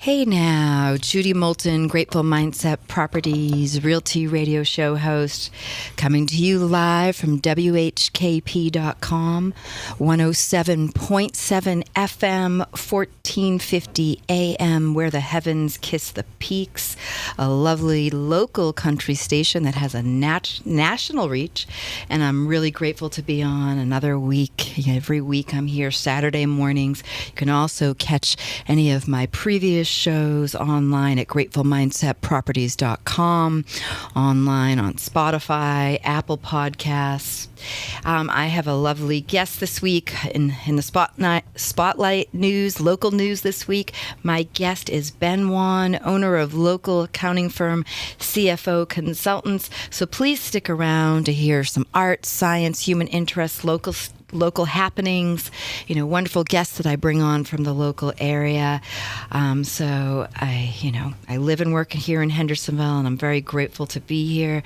Hey now, Judy Moulton, Grateful Mindset Properties Realty Radio Show host, coming to you live from WKHP.com, 107.7 FM, 1450 AM, where the heavens kiss the peaks, a lovely local country station that has a national reach, and I'm really grateful to be on another week. Every week I'm here Saturday mornings. You can also catch any of my previous shows online at gratefulmindsetproperties.com, online on Spotify, Apple Podcasts. I have a lovely guest this week in the spotlight news, local news this week. My guest is Ben Wann, owner of local accounting firm CFO Consultants. So please stick around to hear some art, science, human interest, local happenings, wonderful guests that I bring on from the local area. So I live and work here in Hendersonville, and I'm very grateful to be here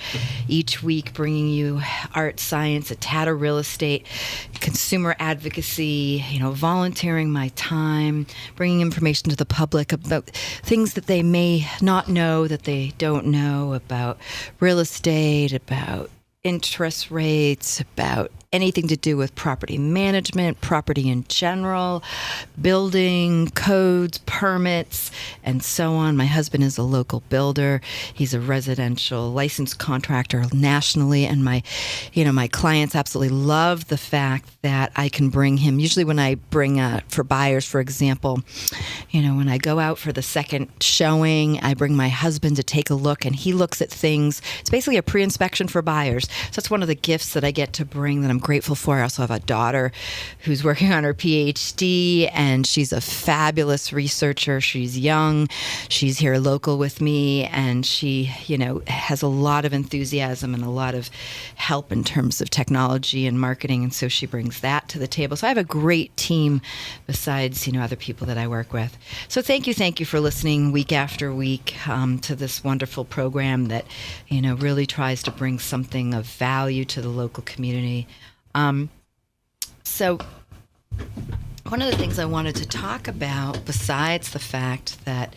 each week bringing you art, science, a tad of real estate, consumer advocacy, volunteering my time, bringing information to the public about things that they may not know, that they don't know about real estate, about interest rates, about anything to do with property management, property in general, building, codes, permits, and so on. My husband is a local builder. He's a residential licensed contractor nationally, and my clients absolutely love the fact that I can bring him. Usually when I bring for buyers, for example, when I go out for the second showing, I bring my husband to take a look, and he looks at things. It's basically a pre-inspection for buyers. So that's one of the gifts that I get to bring that I'm grateful for. I also have a daughter who's working on her PhD, and she's a fabulous researcher. She's young. She's here local with me, and she, has a lot of enthusiasm and a lot of help in terms of technology and marketing, and so she brings that to the table. So I have a great team besides, other people that I work with. So thank you for listening week after week to this wonderful program that, really tries to bring something of value to the local community. So one of the things I wanted to talk about, besides the fact that,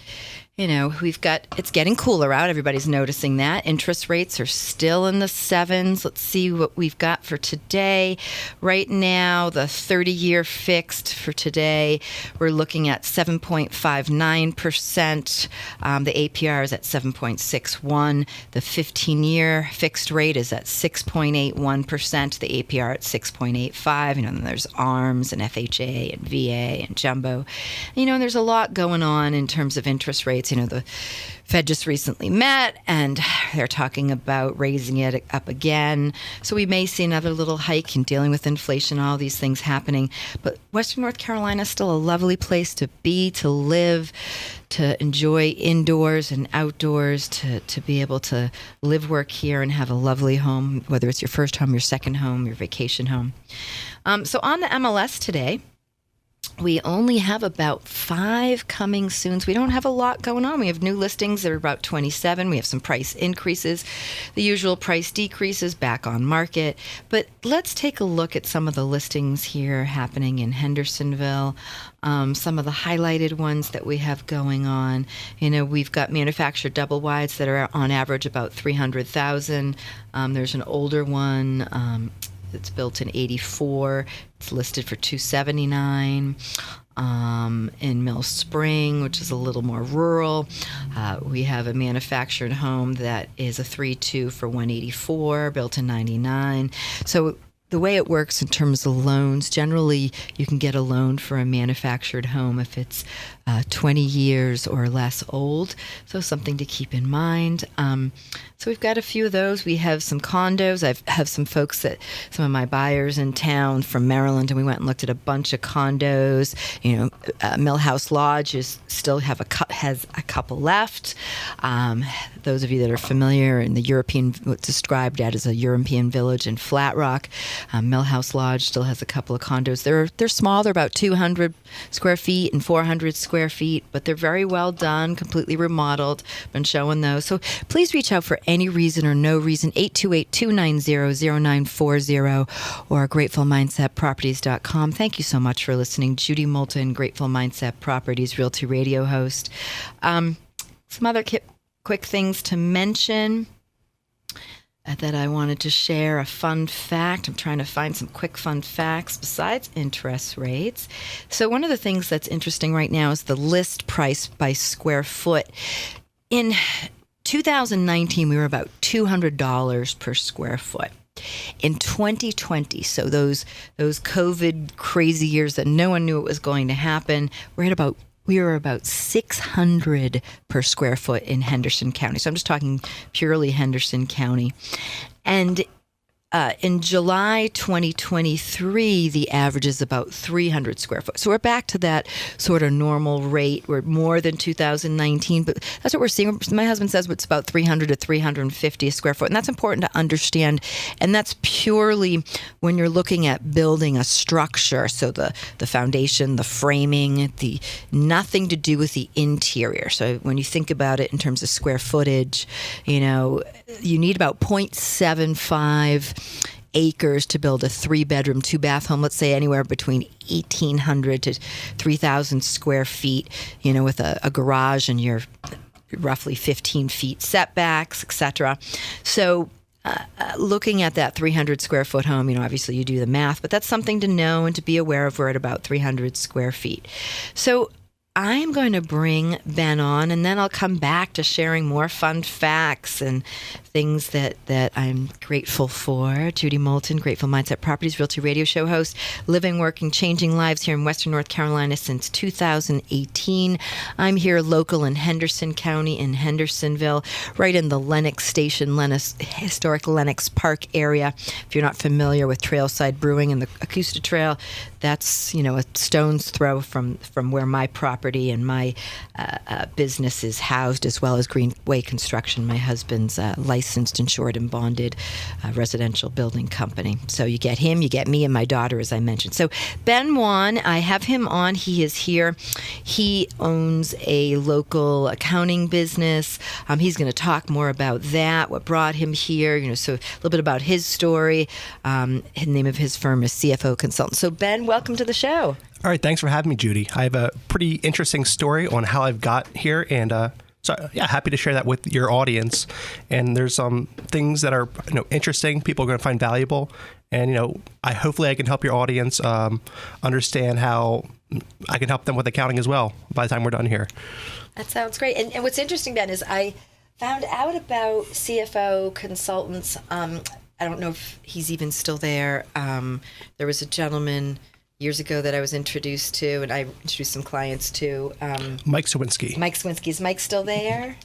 it's getting cooler out. Everybody's noticing that. Interest rates are still in the 7s. Let's see what we've got for today. Right now, the 30-year fixed for today, we're looking at 7.59%. The APR is at 7.61. The 15-year fixed rate is at 6.81%. The APR at 6.85. And there's ARMS and FHA and VA and Jumbo. And there's a lot going on in terms of interest rates. The Fed just recently met, and they're talking about raising it up again. So we may see another little hike in dealing with inflation, all these things happening. But Western North Carolina is still a lovely place to be, to live, to enjoy indoors and outdoors, to be able to live, work here, and have a lovely home, whether it's your first home, your second home, your vacation home. So on the MLS today, we only have about 5 coming soon, so we don't have a lot going on. We have new listings that are about 27. We have some price increases, the usual price decreases back on market. But let's take a look at some of the listings here happening in Hendersonville, some of the highlighted ones that we have going on. We've got manufactured double wides that are on average about $300,000. There's an older one. It's built in 84. It's listed for $279. In Mill Spring, which is a little more rural, we have a manufactured home that is a 3-2 for $184, built in 99. So the way it works in terms of loans, generally you can get a loan for a manufactured home if it's 20 years or less old. So something to keep in mind. So we've got a few of those. We have some condos. I have some folks some of my buyers in town from Maryland, and we went and looked at a bunch of condos. Millhouse Lodge still has a couple left. those of you that are familiar, in the European, what's described as a European village in Flat Rock. Millhouse Lodge still has a couple of condos. They're small. They're about 200 square feet and 400 square feet, but they're very well done, completely remodeled. Been showing those. So please reach out for any reason or no reason, 828-290-0940 or gratefulmindsetproperties.com. Thank you so much for listening. Judy Moulton, Grateful Mindset Properties Realty Radio host. Some other quick things to mention that I wanted to share. A fun fact. I'm trying to find some quick fun facts besides interest rates. So one of the things that's interesting right now is the list price by square foot. In 2019, we were about $200 per square foot. In 2020, so those COVID crazy years that no one knew it was going to happen, we were about $600 per square foot in Henderson County. So I'm just talking purely Henderson County. And in July 2023, the average is about 300 square foot. So we're back to that sort of normal rate. We're more than 2019, but that's what we're seeing. My husband says it's about 300 to 350 a square foot, and that's important to understand. And that's purely when you're looking at building a structure. So the foundation, the framing, nothing to do with the interior. So when you think about it in terms of square footage, you need about 0.75 acres to build a 3-bedroom, 2-bath home, let's say anywhere between 1,800 to 3,000 square feet, with a garage and your roughly 15 feet setbacks, etc. So looking at that 300 square foot home, obviously you do the math, but that's something to know and to be aware of. We're at about 300 square feet. So I'm going to bring Ben on, and then I'll come back to sharing more fun facts and things that I'm grateful for. Judy Moulton, Grateful Mindset Properties Realty Radio Show host, living, working, changing lives here in Western North Carolina since 2018. I'm here local in Henderson County in Hendersonville, right in the Lennox Station, historic Lennox Park area. If you're not familiar with Trailside Brewing and the Acosta Trail, that's, a stone's throw from where my property and my business is housed, as well as Greenway Construction, my husband's licensed, insured, and bonded residential building company. So you get him, you get me, and my daughter, as I mentioned. So Ben Wann, I have him on. He is here. He owns a local accounting business. He's going to talk more about that, what brought him here, so a little bit about his story. The name of his firm is CFO Consultant. So Ben, welcome to the show. All right, thanks for having me, Judy. I have a pretty interesting story on how I've got here, and happy to share that with your audience. And there's some things that are interesting, people are going to find valuable, and hopefully I can help your audience understand how I can help them with accounting as well by the time we're done here. That sounds great. And what's interesting, Ben, is I found out about CFO Consultants. I don't know if he's even still there. There was a gentleman years ago that I was introduced to, and I introduced some clients to. Mike Swinski. Mike Swinski. Is Mike still there?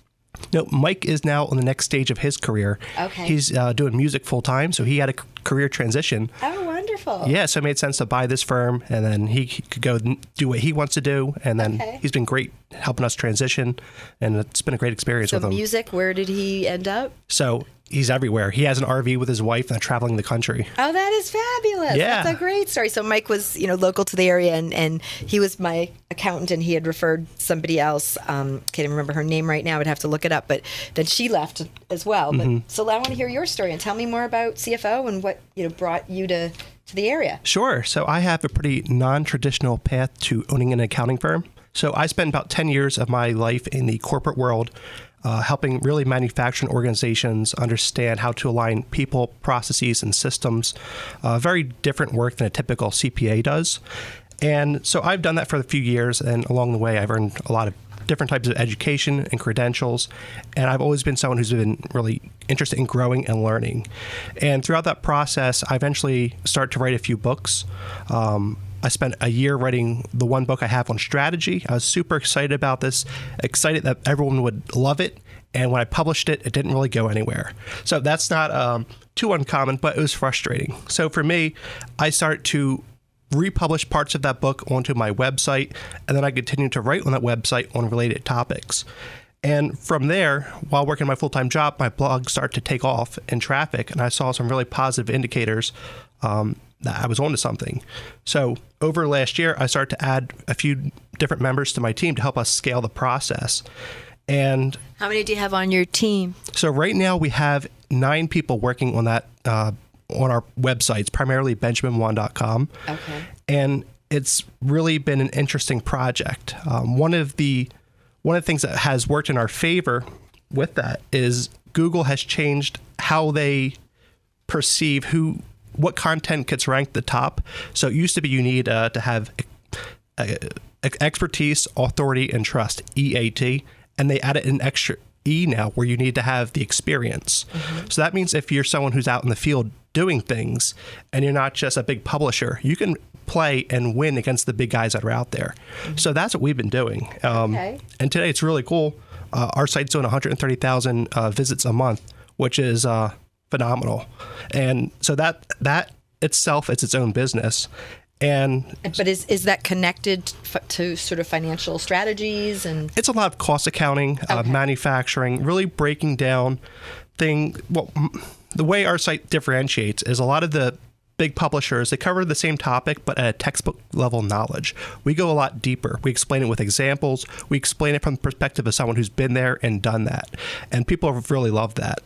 No, Mike is now on the next stage of his career. Okay. He's doing music full time, so he had a career transition. Oh, wonderful. Yeah, so it made sense to buy this firm, and then he could go do what he wants to do, and then he's been great helping us transition, and it's been a great experience with him. So music, where did he end up? So he's everywhere. He has an RV with his wife and they're traveling the country. Oh, that is fabulous. Yeah. That's a great story. So Mike was, local to the area, and he was my accountant, and he had referred somebody else. Can't even remember her name right now. I'd have to look it up. But then she left as well. But so I want to hear your story and tell me more about CFO and what brought you to the area. Sure. So I have a pretty non-traditional path to owning an accounting firm. So I spent about 10 years of my life in the corporate world, helping really manufacturing organizations understand how to align people, processes, and systems. Very different work than a typical CPA does. And so I've done that for a few years, and along the way, I've earned a lot of different types of education and credentials. And I've always been someone who's been really interested in growing and learning. And throughout that process, I eventually started to write a few books. I spent a year writing the one book I have on strategy. I was super excited about this, excited that everyone would love it. And when I published it, it didn't really go anywhere. So that's not too uncommon, but it was frustrating. So for me, I started to republish parts of that book onto my website, and then I continued to write on that website on related topics. And from there, while working my full-time job, my blog started to take off in traffic, and I saw some really positive indicators that I was onto something. So over last year, I started to add a few different members to my team to help us scale the process. And how many do you have on your team? So right now we have 9 people working on that on our websites, primarily BenjaminWann.com. Okay. And it's really been an interesting project. One of the things that has worked in our favor with that is Google has changed how they perceive what content gets ranked the top. So it used to be you need to have expertise, authority, and trust, EAT, and they added an extra E now where you need to have the experience. Mm-hmm. So that means if you're someone who's out in the field doing things and you're not just a big publisher, you can play and win against the big guys that are out there. Mm-hmm. So that's what we've been doing. And today it's really cool. Our site's doing 130,000 visits a month, which is phenomenal. And so that itself, it's its own business. But is that connected to sort of financial strategies? And it's a lot of cost accounting, manufacturing, really breaking down the way our site differentiates is a lot of the big publishers, they cover the same topic, but at a textbook level knowledge. We go a lot deeper. We explain it with examples. We explain it from the perspective of someone who's been there and done that. And people have really loved that.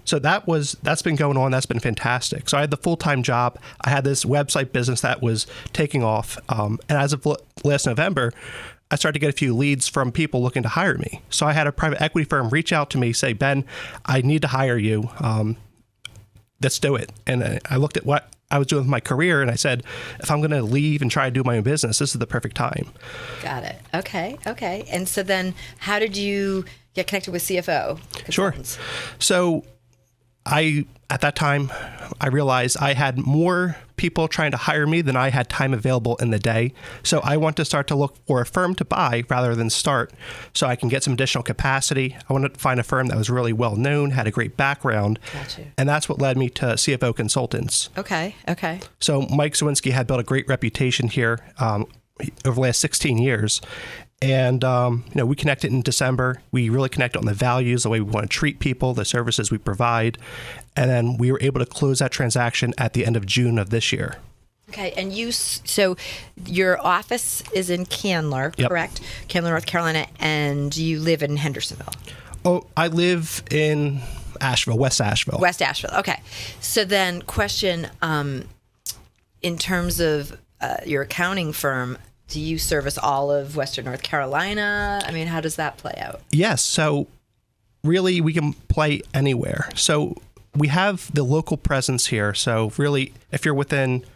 So that's been going on. That's been fantastic. So I had the full-time job. I had this website business that was taking off. And as of last November, I started to get a few leads from people looking to hire me. So I had a private equity firm reach out to me, say, Ben, I need to hire you. Let's do it. And I looked at what I was doing with my career, and I said, if I'm going to leave and try to do my own business, this is the perfect time. Got it. Okay. And so then how did you get connected with CFO? Sure. So at that time, I realized I had more people trying to hire me than I had time available in the day. So I want to start to look for a firm to buy rather than start so I can get some additional capacity. I wanted to find a firm that was really well known, had a great background. Gotcha. And that's what led me to CFO Consultants. Okay. So Mike Zawinski had built a great reputation here over the last 16 years. And, we connected in December. We really connected on the values, the way we want to treat people, the services we provide. And then we were able to close that transaction at the end of June of this year. Okay. And so your office is in Candler, correct? Candler, North Carolina, and you live in Hendersonville. Oh, I live in Asheville, West Asheville. West Asheville. Okay. So then question, in terms of your accounting firm, do you service all of Western North Carolina? I mean, how does that play out? Yes. So really, we can play anywhere. So we have the local presence here. So really, if you're within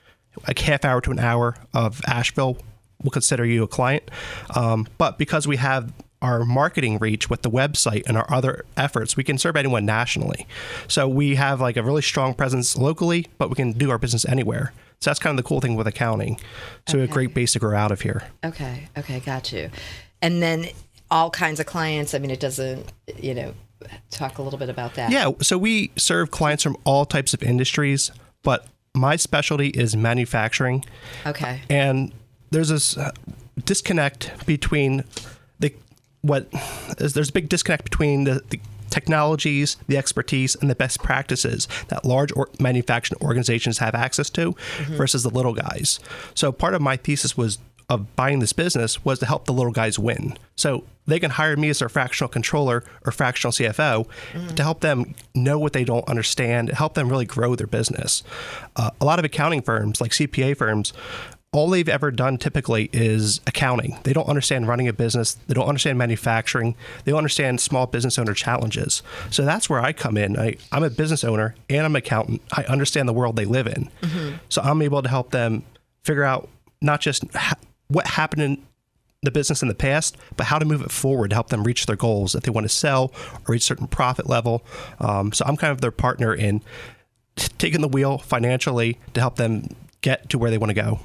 like half hour to an hour of Asheville, we'll consider you a client. But because we have our marketing reach with the website and our other efforts, we can serve anyone nationally. So we have like a really strong presence locally, but we can do our business anywhere. So that's kind of the cool thing with accounting. So we have a great base to grow out of here. Okay, got you. And then all kinds of clients, I mean, it doesn't, talk a little bit about that. Yeah, so we serve clients from all types of industries, but my specialty is manufacturing. Okay. And there's this disconnect between there's a big disconnect between the technologies, the expertise, and the best practices that large manufacturing organizations have access to versus the little guys. So part of my thesis of buying this business was to help the little guys win. So they can hire me as their fractional controller or fractional CFO to help them know what they don't understand, help them really grow their business. A lot of accounting firms, like CPA firms, all they've ever done typically is accounting. They don't understand running a business. They don't understand manufacturing. They don't understand small business owner challenges. So that's where I come in. I'm a business owner and I'm an accountant. I understand the world they live in. So I'm able to help them figure out not just what happened in the business in the past, but how to move it forward to help them reach their goals if they want to sell or reach a certain profit level. So I'm kind of their partner in taking the wheel financially to help them get to where they want to go.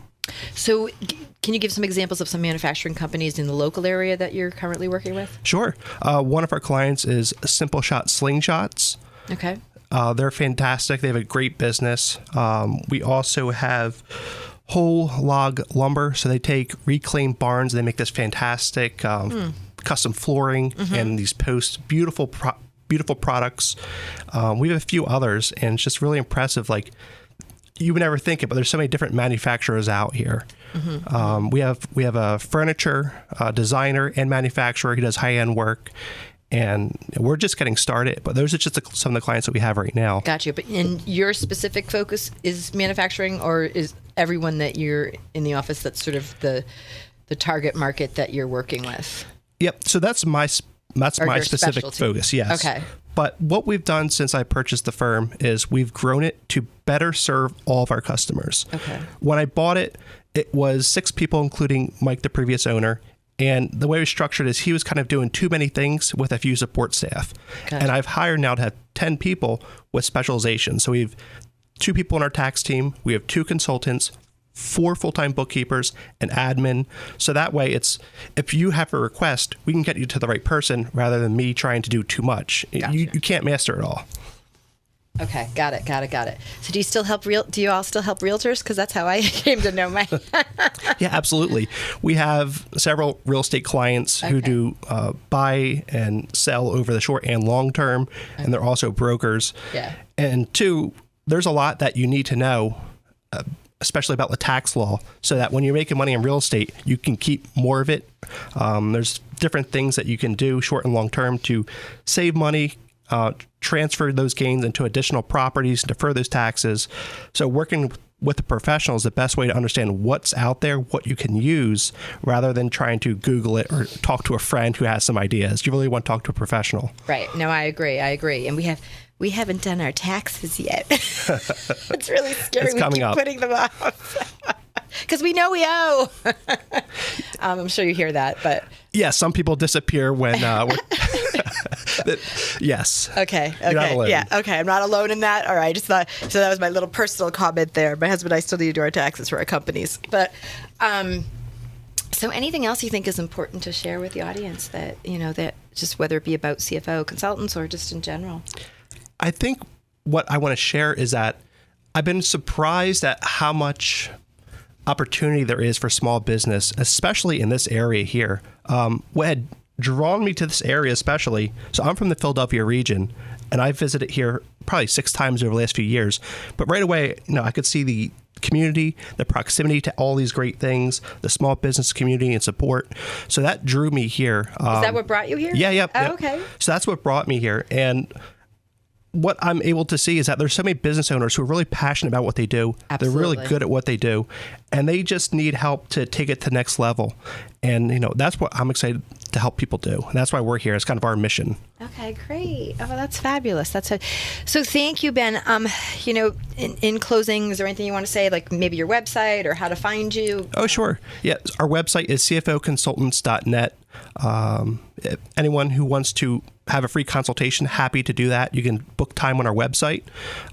So can you give some examples of some manufacturing companies in the local area that you're currently working with? Sure. One of our clients is Simple Shot Slingshots. Okay. They're fantastic. They have a great business. We also have Whole Log Lumber. So they take reclaimed barns. They make this fantastic custom flooring and these beautiful products. We have a few others, and it's just really impressive. Like, you would never think it, but there's so many different manufacturers out here. We have a furniture designer and manufacturer who does high-end work, and we're just getting started. But those are just some of the clients that we have right now. Got you. But your specific focus is manufacturing, or is everyone that you're in the office that's sort of the target market that you're working with? Yep. So that's my specific specialty focus. Yes. Okay. But what we've done since I purchased the firm is we've grown it to better serve all of our customers. Okay. When I bought it, it was 6 people, including Mike, the previous owner. And the way it was structured is he was kind of doing too many things with a few support staff. Gotcha. And I've hired now to have 10 people with specialization. So we have 2 people on our tax team. We have 2 consultants, 4 full-time bookkeepers, an admin. So that way, if you have a request, we can get you to the right person rather than me trying to do too much. Gotcha. You can't master it all. Okay, got it. So do you all still help realtors? Because that's how I came to know my. Yeah, absolutely. We have several real estate clients who do buy and sell over the short and long term, and they're also brokers. Yeah. And 2, there's a lot that you need to know, especially about the tax law, so that when you're making money in real estate, you can keep more of it. There's different things that you can do short and long term to save money, transfer those gains into additional properties, defer those taxes. So working with the professional is the best way to understand what's out there, what you can use, rather than trying to Google it or talk to a friend who has some ideas. You really want to talk to a professional. Right. No, I agree. And we haven't done our taxes yet. It's really scary. It's coming up. Putting them off. Because we know we owe. I'm sure you hear that, but... Yeah, some people disappear when... Yes. Okay. You're not alone. Yeah. Okay. I'm not alone in that. All right. I just thought, so that was my little personal comment there. My husband and I still need to do our taxes for our companies. But, so anything else you think is important to share with the audience that just whether it be about CFO consultants or just in general? I think what I want to share is that I've been surprised at how much opportunity there is for small business, especially in this area here. What had drawn me to this area especially, so I'm from the Philadelphia region, and I visited here probably 6 times over the last few years. But right away, I could see the community, the proximity to all these great things, the small business community and support. So that drew me here. Is that what brought you here? Yeah. Yep. Okay. So that's what brought me here. And what I'm able to see is that there's so many business owners who are really passionate about what they do. Absolutely. They're really good at what they do, and they just need help to take it to the next level. And, that's what I'm excited to help people do. And that's why we're here. It's kind of our mission. Okay, great. Oh, that's fabulous. So thank you, Ben. In closing, is there anything you want to say, like maybe your website or how to find you? Oh, sure. Yeah. Our website is cfoconsultants.net. Anyone who wants to have a free consultation, happy to do that. You can book time on our website.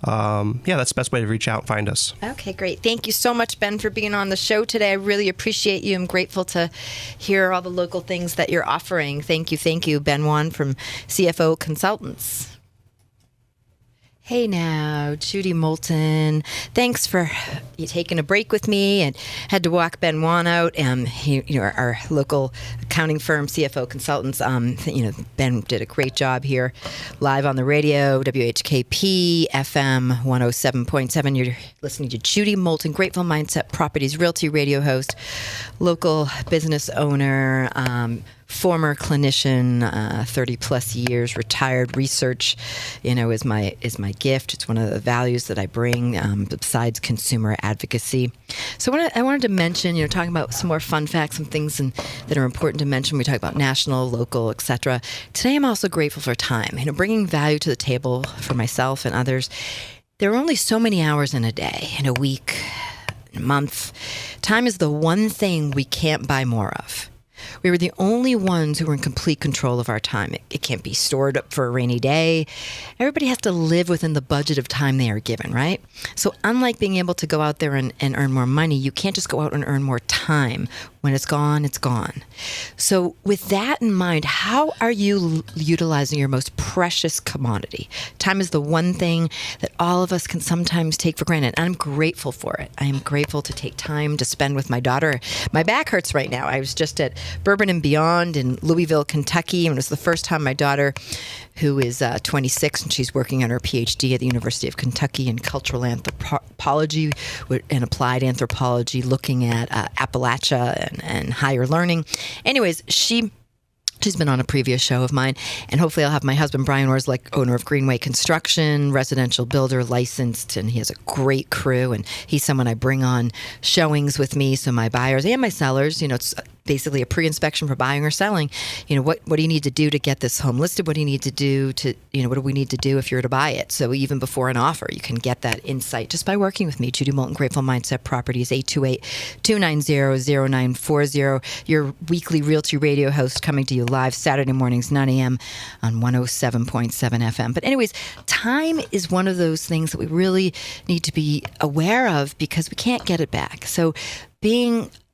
That's the best way to reach out and find us. Okay, great. Thank you so much, Ben, for being on the show today. I really appreciate you. I'm grateful to hear all the local things that you're offering. Thank you, Ben Wann from CFO Consultants. Hey now, Judy Moulton. Thanks for you taking a break with me, and had to walk Ben Wann out. Our local accounting firm, CFO Consultants. Ben did a great job here, live on the radio, WKHP FM 107.7. You're listening to Judy Moulton, Grateful Mindset Properties Realty radio host, local business owner. Former clinician, 30 plus years, retired. Research, is my gift. It's one of the values that I bring, besides consumer advocacy. So I wanted to mention, talking about some more fun facts, some things that are important to mention. We talk about national, local, etc. Today, I'm also grateful for time. Bringing value to the table for myself and others. There are only so many hours in a day, in a week, in a month. Time is the one thing we can't buy more of. We were the only ones who were in complete control of our time. It can't be stored up for a rainy day. Everybody has to live within the budget of time they are given, right? So unlike being able to go out there and earn more money, you can't just go out and earn more time. When it's gone, it's gone. So with that in mind, how are you utilizing your most precious commodity? Time is the one thing that all of us can sometimes take for granted. And I'm grateful for it. I am grateful to take time to spend with my daughter. My back hurts right now. I was just at Bourbon and Beyond in Louisville, Kentucky, and it was the first time my daughter, who is 26, and she's working on her PhD at the University of Kentucky in cultural anthropology and applied anthropology, looking at Appalachia and higher learning. Anyways, she's been on a previous show of mine, and hopefully I'll have my husband, Brian Orsley, owner of Greenway Construction, residential builder, licensed, and he has a great crew, and he's someone I bring on showings with me, so my buyers and my sellers, it's basically a pre-inspection for buying or selling. What do you need to do to get this home listed? What do you need to do to, what do we need to do if you're to buy it? So even before an offer, you can get that insight just by working with me. Judy Moulton, Grateful Mindset Properties, 828-290-0940. Your weekly Realty Radio host coming to you live Saturday mornings, 9 a.m. on 107.7 FM. But anyways, time is one of those things that we really need to be aware of because we can't get it back. So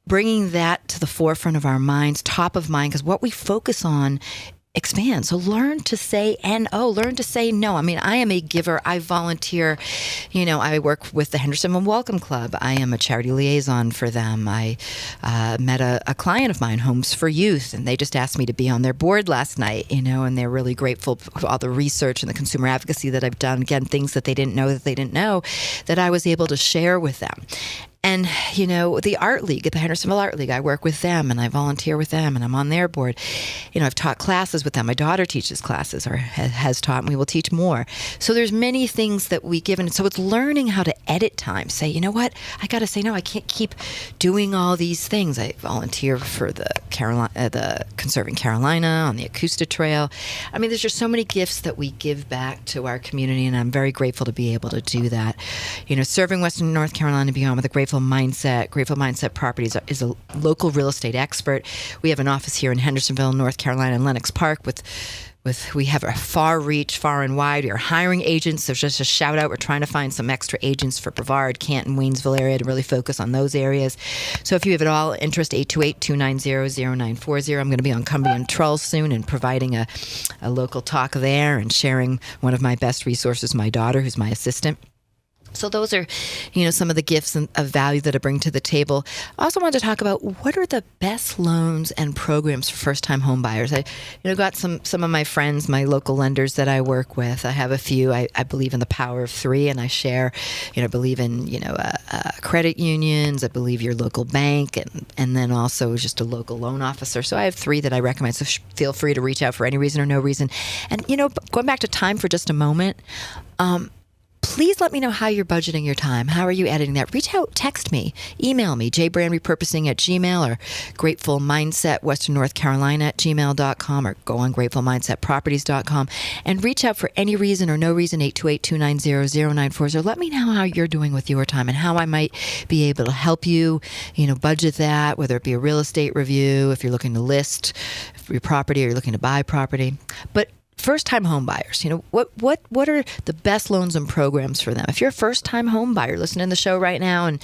bringing that to the forefront of our minds, top of mind, because what we focus on expands. So learn to say learn to say no. I mean, I am a giver. I volunteer. I work with the Hendersonville Welcome Club. I am a charity liaison for them. I met a client of mine, Homes for Youth, and they just asked me to be on their board last night, and they're really grateful for all the research and the consumer advocacy that I've done. Again, things that they didn't know that I was able to share with them. And, the Art League, at the Hendersonville Art League, I work with them and I volunteer with them and I'm on their board. I've taught classes with them. My daughter teaches classes or has taught, and we will teach more. So there's many things that we give. And so it's learning how to edit time. Say, you know what? I got to say, no, I can't keep doing all these things. I volunteer for the Conserving Carolina on the Acoustic Trail. I mean, there's just so many gifts that we give back to our community, and I'm very grateful to be able to do that. Serving Western North Carolina and beyond with a Grateful Mindset Properties is a local real estate expert. We have an office here in Hendersonville, North Carolina, and Lenox Park we have a far reach, far and wide. We are hiring agents. So just a shout out. We're trying to find some extra agents for Brevard, Canton, Waynesville area to really focus on those areas. So if you have at all interest, 828-290-0940. I'm going to be on Cumberland Trolls soon and providing a local talk there and sharing one of my best resources, my daughter, who's my assistant. So those are, some of the gifts of value that I bring to the table. I also wanted to talk about what are the best loans and programs for first-time home buyers. I, got some of my friends, my local lenders that I work with. I have a few. I believe in the power of three, and I share. I believe in credit unions. I believe your local bank, and then also just a local loan officer. So I have three that I recommend. So feel free to reach out for any reason or no reason. And going back to time for just a moment. Please let me know how you're budgeting your time. How are you editing that? Reach out, text me, email me, jbrandrepurposing@gmail or Grateful Mindset Western North Carolina @gmail.com or go on gratefulmindsetproperties.com and reach out for any reason or no reason, 828-290-0940. Let me know how you're doing with your time and how I might be able to help you, budget that, whether it be a real estate review, if you're looking to list your property or you're looking to buy property. But first-time home buyers, what are the best loans and programs for them? If you're a first-time home buyer listening to the show right now and,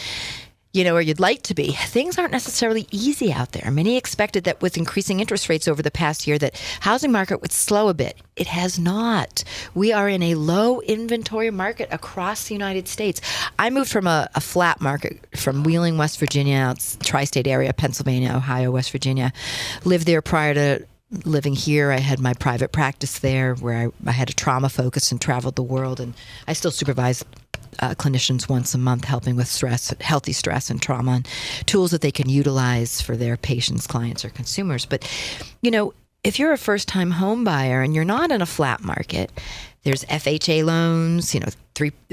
or you'd like to be, things aren't necessarily easy out there. Many expected that with increasing interest rates over the past year that housing market would slow a bit. It has not. We are in a low inventory market across the United States. I moved from a flat market from Wheeling, West Virginia, tri-state area, Pennsylvania, Ohio, West Virginia. Lived there prior to living here. I had my private practice there where I had a trauma focus and traveled the world, and I still supervise clinicians once a month helping with stress, healthy stress and trauma, and tools that they can utilize for their patients, clients, or consumers. But, if you're a first-time home buyer and you're not in a flat market, there's FHA loans,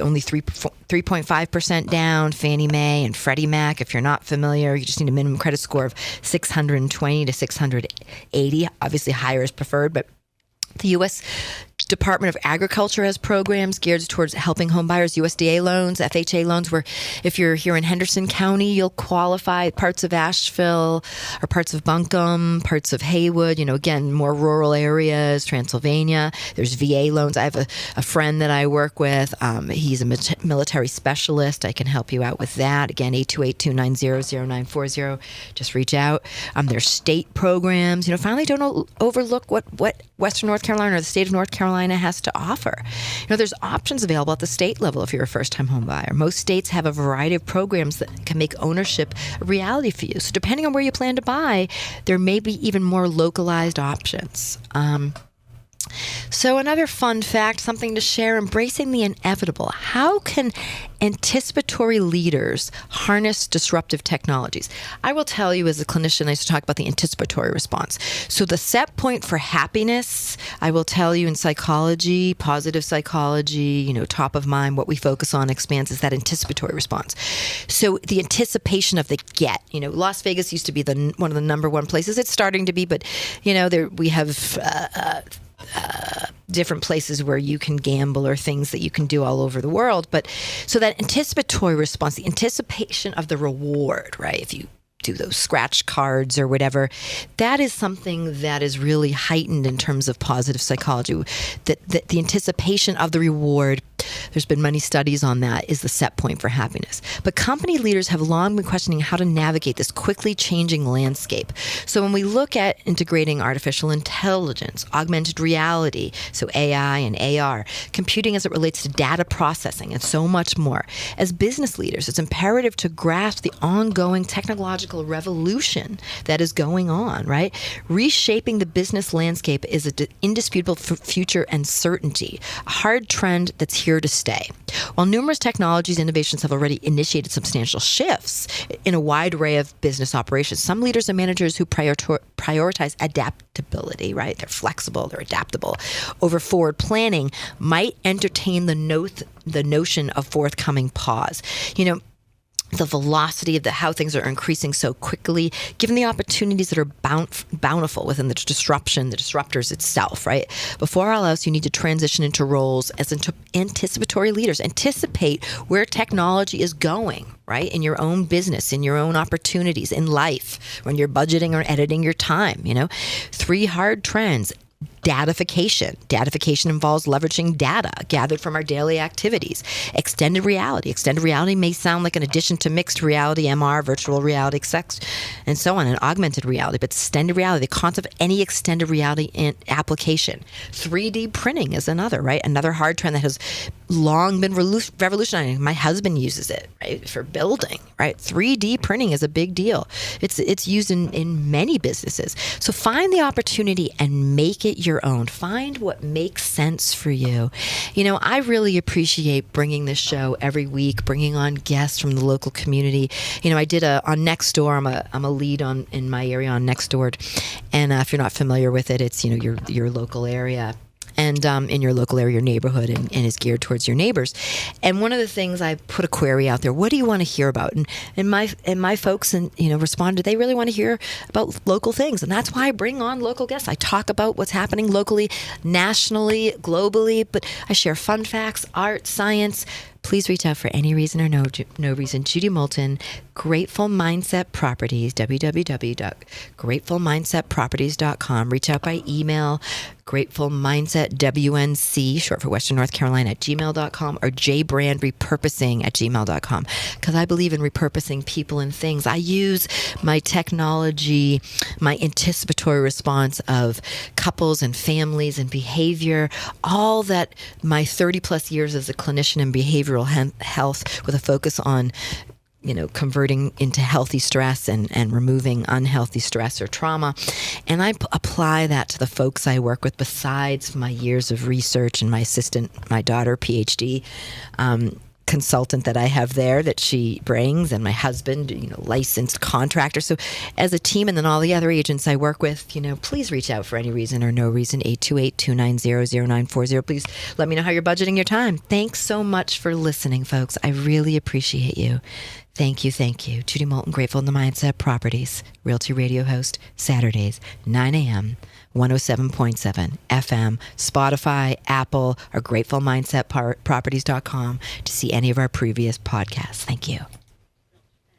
only 3.5% down, Fannie Mae and Freddie Mac. If you're not familiar, you just need a minimum credit score of 620 to 680. Obviously, higher is preferred, but The U.S. Department of Agriculture has programs geared towards helping home buyers, USDA loans, FHA loans, where if you're here in Henderson County, you'll qualify. Parts of Asheville or parts of Buncombe, parts of Haywood, again, more rural areas, Transylvania. There's VA loans. I have a friend that I work with. He's a military specialist. I can help you out with that. Again, 828-290-0940. Just reach out. There's state programs. Finally, don't overlook what Western North Carolina or the state of North Carolina has to offer. There's options available at the state level if you're a first-time home buyer. Most states have a variety of programs that can make ownership a reality for you. So depending on where you plan to buy, there may be even more localized options. So another fun fact, something to share, embracing the inevitable. How can anticipatory leaders harness disruptive technologies? I will tell you as a clinician, I used to talk about the anticipatory response. So the set point for happiness, I will tell you in psychology, positive psychology, top of mind, what we focus on expands is that anticipatory response. So the anticipation of the get, Las Vegas used to be one of the number one places. It's starting to be, but, we have different places where you can gamble or things that you can do all over the world. But so that anticipatory response, the anticipation of the reward, right? If you do those scratch cards or whatever, that is something that is really heightened in terms of positive psychology. That the anticipation of the reward, there's been many studies on that, is the set point for happiness. But company leaders have long been questioning how to navigate this quickly changing landscape. So when we look at integrating artificial intelligence, augmented reality, so AI and AR, computing as it relates to data processing, and so much more, as business leaders, it's imperative to grasp the ongoing technological revolution that is going on, right? Reshaping the business landscape is an indisputable future uncertainty, a hard trend that's here to stay. While numerous technologies innovations have already initiated substantial shifts in a wide array of business operations, some leaders and managers who prioritize adaptability, right? They're flexible, they're adaptable, over forward planning might entertain the notion of forthcoming pause. The velocity of how things are increasing so quickly, given the opportunities that are bountiful within the disruptors itself, right? Before all else, you need to transition into roles as anticipatory leaders. Anticipate where technology is going, right? In your own business, in your own opportunities, in life, when you're budgeting or editing your time, 3 hard trends. Datification. Datification involves leveraging data gathered from our daily activities. Extended reality. Extended reality may sound like an addition to mixed reality, MR, virtual reality, and so on, and augmented reality. But extended reality, the concept of any extended reality application. 3D printing is another, right? Another hard trend that has long been revolutionizing. My husband uses it, right, for building, right? 3D printing is a big deal. It's used in many businesses. So find the opportunity and make it your own. Find what makes sense for you. I really appreciate bringing this show every week, bringing on guests from the local community. I did on Nextdoor. I'm a lead in my area on Nextdoor, and if you're not familiar with it, it's your local area. And in your local area, your neighborhood, and is geared towards your neighbors. And one of the things, I put a query out there: what do you want to hear about? And my folks responded. They really want to hear about local things, and that's why I bring on local guests. I talk about what's happening locally, nationally, globally, but I share fun facts, art, science. Please reach out for any reason or no reason. Judy Moulton, Grateful Mindset Properties, www.gratefulmindsetproperties.com. Reach out by email, gratefulmindsetwnc, short for Western North Carolina, @gmail.com, or jbrandrepurposing@gmail.com. Because I believe in repurposing people and things. I use my technology, my anticipatory response of couples and families and behavior, all that my 30 plus years as a clinician in behavioral health, with a focus on converting into healthy stress and removing unhealthy stress or trauma. And I apply that to the folks I work with, besides my years of research and my assistant, my daughter, PhD consultant that I have there that she brings, and my husband, licensed contractor. So as a team, and then all the other agents I work with, please reach out for any reason or no reason, 828-290-0940. Please let me know how you're budgeting your time. Thanks so much for listening, folks. I really appreciate you. Thank you. Judy Moulton, Grateful in the Mindset Properties, Realty Radio host, Saturdays, 9 a.m., 107.7 FM, Spotify, Apple, or gratefulmindsetproperties.com to see any of our previous podcasts. Thank you.